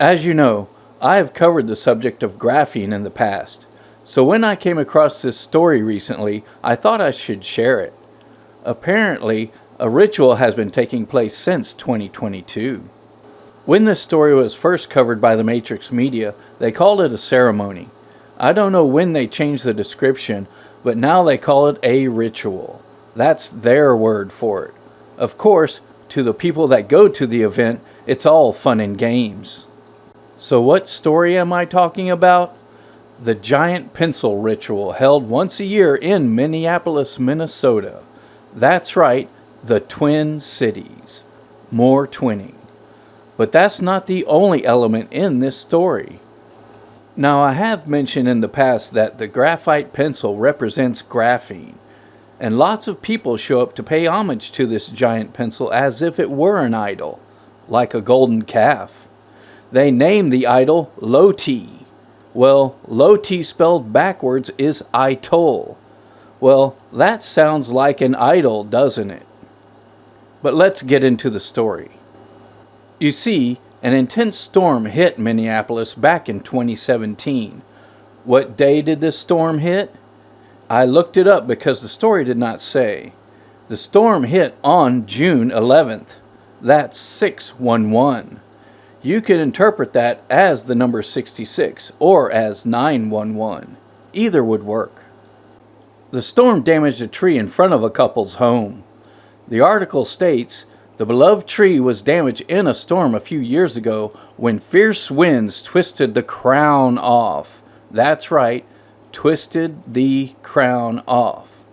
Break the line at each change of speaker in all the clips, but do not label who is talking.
As you know, I have covered the subject of graphene in the past, so when I came across this story recently, I thought I should share it. Apparently, a ritual has been taking place since 2022. When this story was first covered by the Matrix media, they called it a ceremony. I don't know when they changed the description, but now they call it a ritual. That's their word for it. Of course, to the people that go to the event, it's all fun and games. So what story am I talking about? The giant pencil ritual held once a year in Minneapolis, Minnesota. That's right, the Twin Cities. More twinning. But that's not the only element in this story. Now, I have mentioned in the past that the graphite pencil represents graphene, and lots of people show up to pay homage to this giant pencil as if it were an idol, like a golden calf. They name the idol Loti. Well, Loti spelled backwards is Itol. Well, that sounds like an idol, doesn't it? But let's get into the story. You see, an intense storm hit Minneapolis back in 2017. What day did this storm hit? I looked it up because the story did not say. The storm hit on June 11th. That's 611. You could interpret that as the number 66 or as 911. Either would work. The storm damaged a tree in front of a couple's home. The article states, the beloved tree was damaged in a storm a few years ago when fierce winds twisted the crown off. That's right, twisted the crown off.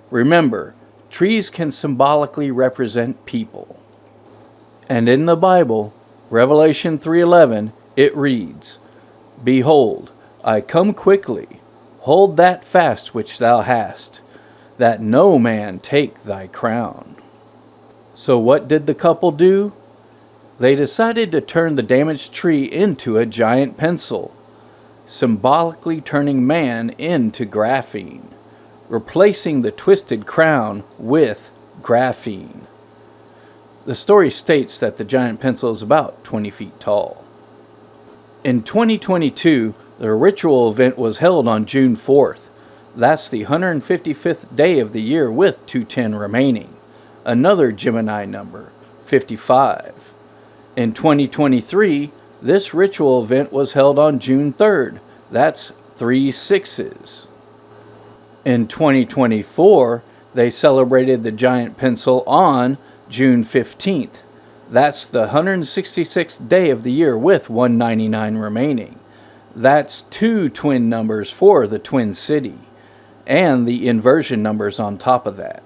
Remember, trees can symbolically represent people. And in the Bible, Revelation 3:11, it reads, Behold, I come quickly. Hold that fast which thou hast, that no man take thy crown. So what did the couple do? They decided to turn the damaged tree into a giant pencil, symbolically turning man into graphene, replacing the twisted crown with graphene. The story states that the giant pencil is about 20 feet tall. In 2022, the ritual event was held on June 4th. That's the 155th day of the year with 210 remaining. Another Gemini number, 55. In 2023, this ritual event was held on June 3rd. That's 3 6s. In 2024, they celebrated the giant pencil on June 15th. That's the 166th day of the year with 199 remaining. That's 2 twin numbers for the Twin City, and the inversion numbers on top of that.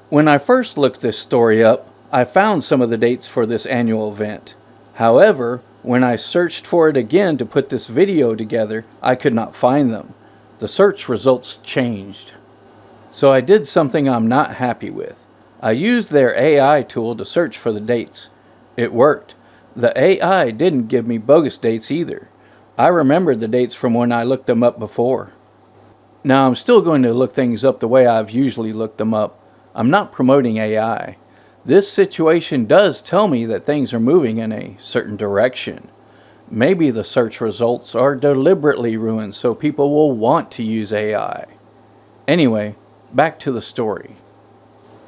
When I first looked this story up, I found some of the dates for this annual event. However, when I searched for it again to put this video together, I could not find them. The search results changed. So I did something I'm not happy with. I used their AI tool to search for the dates. It worked. The AI didn't give me bogus dates either. I remembered the dates from when I looked them up before. Now I'm still going to look things up the way I've usually looked them up. I'm not promoting AI. This situation does tell me that things are moving in a certain direction. Maybe the search results are deliberately ruined so people will want to use AI. Anyway, back to the story.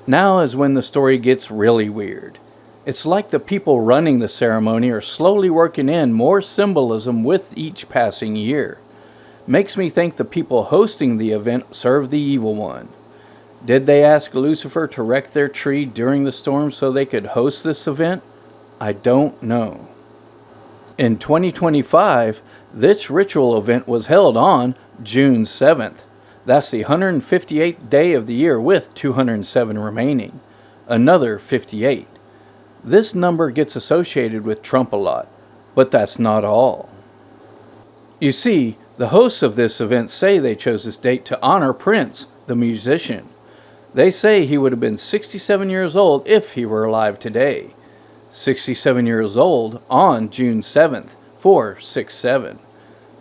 Now is when the story gets really weird. It's like the people running the ceremony are slowly working in more symbolism with each passing year. Makes me think the people hosting the event serve the evil one. Did they ask Lucifer to wreck their tree during the storm so they could host this event? I don't know. In 2025, this ritual event was held on June 7th. That's the 158th day of the year with 207 remaining. Another 58. This number gets associated with Trump a lot, but that's not all. You see, the hosts of this event say they chose this date to honor Prince, the musician. They say he would have been 67 years old if he were alive today. 67 years old on June 7th for 6/7.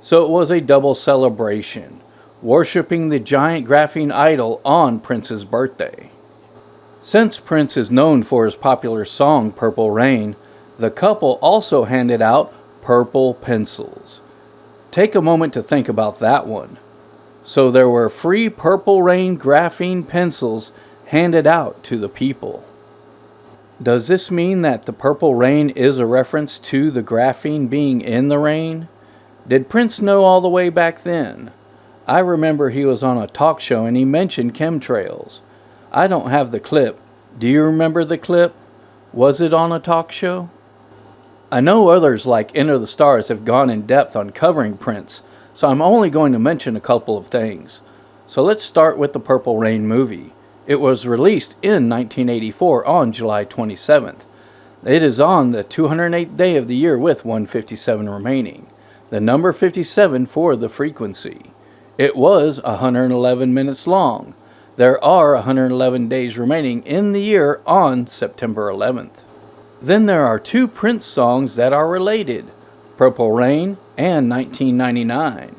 So it was a double celebration, worshiping the giant graphene idol on Prince's birthday. Since Prince is known for his popular song Purple Rain, the couple also handed out purple pencils. Take a moment to think about that one. So there were free Purple Rain graphene pencils handed out to the people. Does this mean that the purple rain is a reference to the graphene being in the rain? Did Prince know all the way back then? I remember he was on a talk show and he mentioned chemtrails. I don't have the clip. Do you remember the clip? Was it on a talk show? I know others like Enter the Stars have gone in depth on covering Prince, so I'm only going to mention a couple of things. So let's start with the Purple Rain movie. It was released in 1984 on July 27th. It is on the 208th day of the year with 157 remaining. The number 57 for the frequency. It was 111 minutes long. There are 111 days remaining in the year on September 11th. Then there are two Prince songs that are related, Purple Rain and 1999.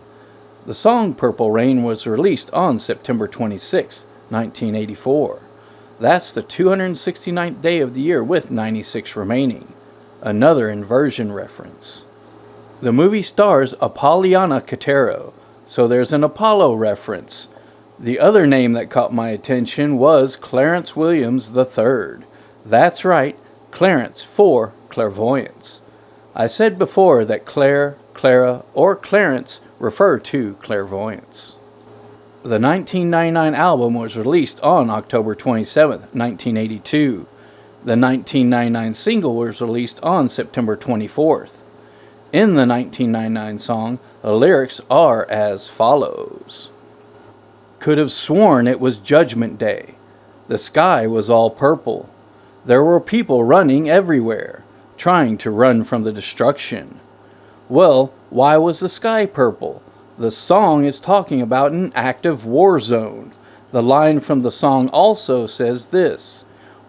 The song Purple Rain was released on September 26, 1984. That's the 269th day of the year with 96 remaining. Another inversion reference. The movie stars Apolloniana Cotero, so there's an Apollo reference. The other name that caught my attention was Clarence Williams III. That's right, Clarence for clairvoyance. I said before that Claire, Clara, or Clarence refer to clairvoyance. The 1999 album was released on October 27, 1982. The 1999 single was released on September 24th. In the 1999 song, the lyrics are as follows. Could have sworn it was Judgment Day. The sky was all purple. There were people running everywhere, trying to run from the destruction. Well, why was the sky purple? The song is talking about an active war zone. The line from the song also says this.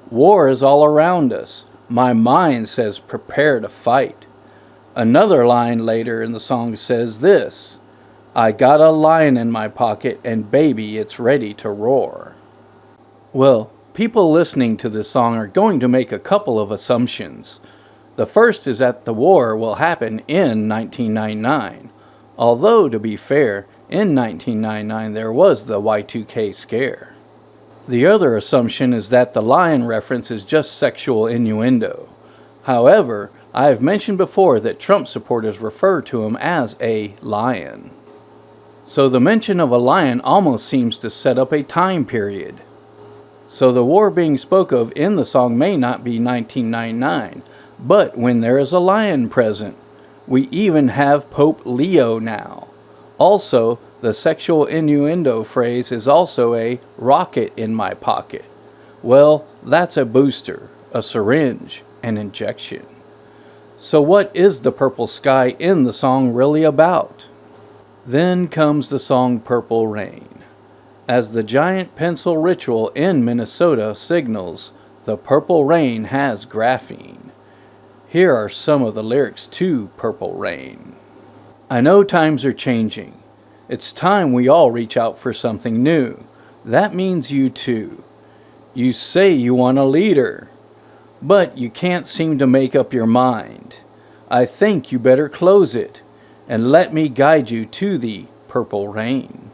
War is all around us. My mind says prepare to fight. Another line later in the song says this. I got a lion in my pocket and baby it's ready to roar. Well, people listening to this song are going to make a couple of assumptions. The first is that the war will happen in 1999. Although, to be fair, in 1999 there was the Y2K scare. The other assumption is that the lion reference is just sexual innuendo. However, I have mentioned before that Trump supporters refer to him as a lion. So the mention of a lion almost seems to set up a time period. So the war being spoke of in the song may not be 1999, but when there is a lion present. We even have Pope Leo now. Also, the sexual innuendo phrase is also a rocket in my pocket. Well, that's a booster, a syringe, an injection. So what is the purple sky in the song really about? Then comes the song Purple Rain. As the giant pencil ritual in Minnesota signals, the purple rain has graphene. Here are some of the lyrics to Purple Rain. I know times are changing. It's time we all reach out for something new. That means you too. You say you want a leader, but you can't seem to make up your mind. I think you better close it and let me guide you to the Purple Rain.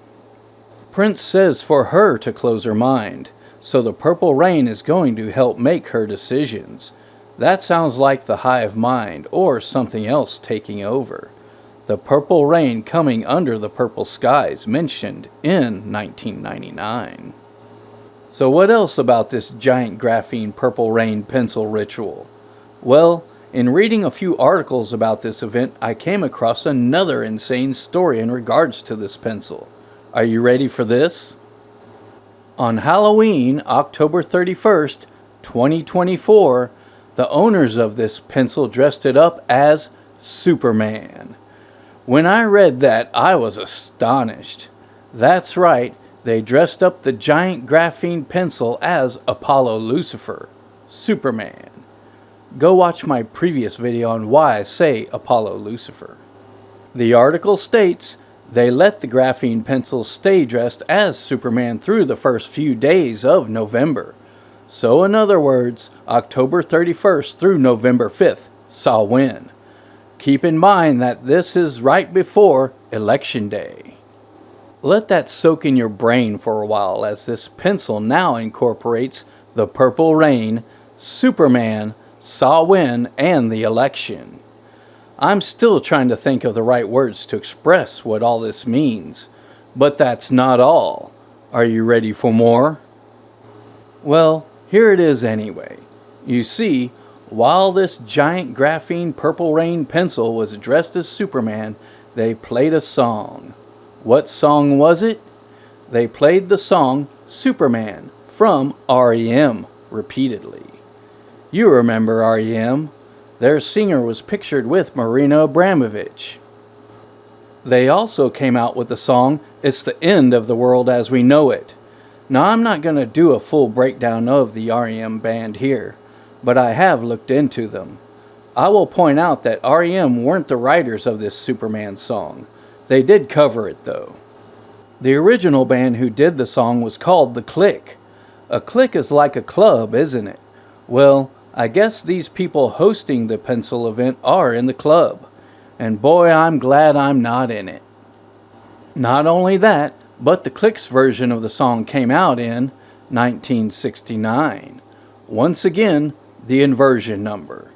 Prince says for her to close her mind, so the Purple Rain is going to help make her decisions. That sounds like the hive mind or something else taking over. The purple rain coming under the purple skies mentioned in 1999. So what else about this giant graphene purple rain pencil ritual? Well, in reading a few articles about this event, I came across another insane story in regards to this pencil. Are you ready for this? On Halloween, October 31st, 2024, the owners of this pencil dressed it up as Superman. When I read that, I was astonished. That's right, they dressed up the giant graphene pencil as Apollo Lucifer, Superman. Go watch my previous video on why I say Apollo Lucifer. The article states, they let the graphene pencils stay dressed as Superman through the first few days of November. So in other words, October 31st through November 5th saw when. Keep in mind that this is right before Election Day. Let that soak in your brain for a while, as this pencil now incorporates the purple rain, Superman, Samhain, and the election. I'm still trying to think of the right words to express what all this means. But that's not all. Are you ready for more? Well, here it is anyway. You see, while this giant graphene purple rain pencil was dressed as Superman, they played a song. What song was it? They played the song Superman from REM repeatedly. You remember REM. Their singer was pictured with Marina Abramovich. They also came out with the song It's the End of the World as We Know It. Now, I'm not going to do a full breakdown of the REM band here, but I have looked into them. I will point out that REM weren't the writers of this Superman song. They did cover it though. The original band who did the song was called The Click. A clique is like a club, isn't it? Well, I guess these people hosting the pencil event are in the club. And boy, I'm glad I'm not in it. Not only that, but the Click's version of the song came out in 1969. Once again, the inversion number.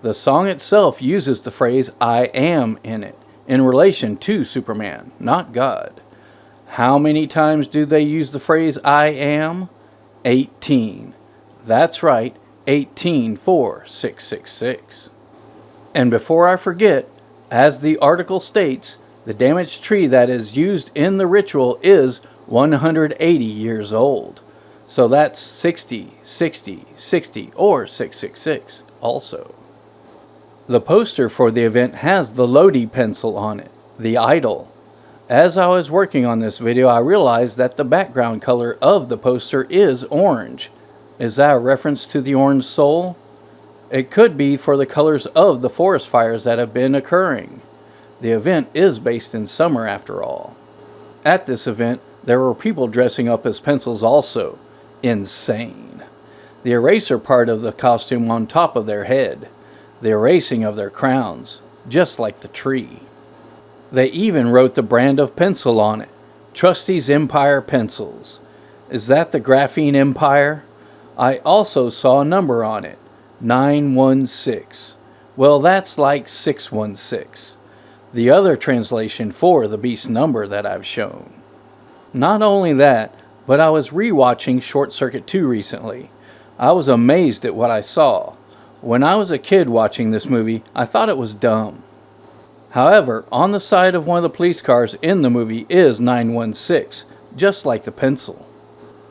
The song itself uses the phrase I am in it, in relation to Superman, not God. How many times do they use the phrase I am? 18. That's right, 18 for 666. And before I forget, as the article states, the damaged tree that is used in the ritual is 180 years old. So that's 60, 60, 60, or 666 also. The poster for the event has the Lodi pencil on it, the idol. As I was working on this video, I realized that the background color of the poster is orange. Is that a reference to the orange soul? It could be for the colors of the forest fires that have been occurring. The event is based in summer after all. At this event, there were people dressing up as pencils also. Insane. The eraser part of the costume on top of their head. The erasing of their crowns, just like the tree. They even wrote the brand of pencil on it. Trustees Empire Pencils. Is that the Graphene Empire? I also saw a number on it. 916. Well, that's like 616. The other translation for the beast number that I've shown. Not only that, but I was rewatching Short Circuit 2 recently. I was amazed at what I saw. When I was a kid watching this movie, I thought it was dumb. However, on the side of one of the police cars in the movie is 916, just like the pencil.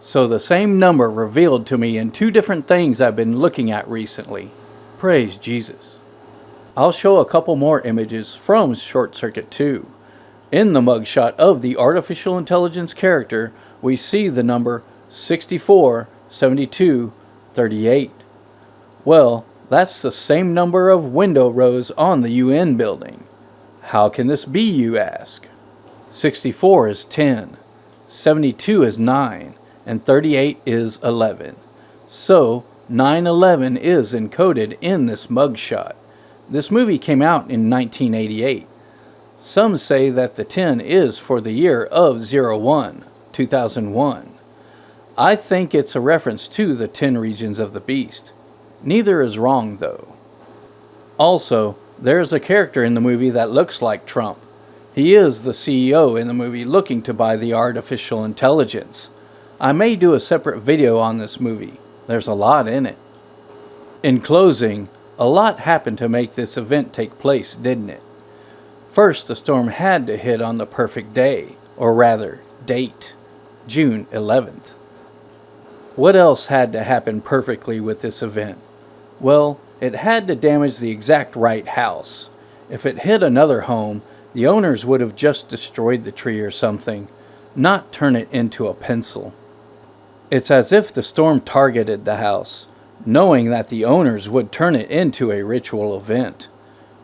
So the same number revealed to me in two different things I've been looking at recently. Praise Jesus. I'll show a couple more images from Short Circuit 2. In the mugshot of the artificial intelligence character, we see the number 64, 72, 38. Well, that's the same number of window rows on the UN building. How can this be, you ask? 64 is 10, 72 is 9, and 38 is 11. So, 911 is encoded in this mugshot. This movie came out in 1988. Some say that the 10 is for the year of 01, 2001. I think it's a reference to the 10 regions of the beast. Neither is wrong though. Also, there's a character in the movie that looks like Trump. He is the CEO in the movie looking to buy the artificial intelligence. I may do a separate video on this movie. There's a lot in it. In closing, a lot happened to make this event take place, didn't it? First, the storm had to hit on the perfect day, or rather, date, June 11th. What else had to happen perfectly with this event? Well, it had to damage the exact right house. If it hit another home, the owners would have just destroyed the tree or something, not turn it into a pencil. It's as if the storm targeted the house, knowing that the owners would turn it into a ritual event.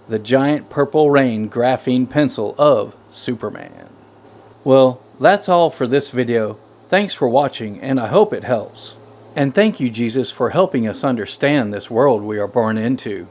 The giant purple rain graphene pencil of Superman. Well, that's all for this video. Thanks for watching, and I hope it helps. And thank you, Jesus, for helping us understand this world we are born into.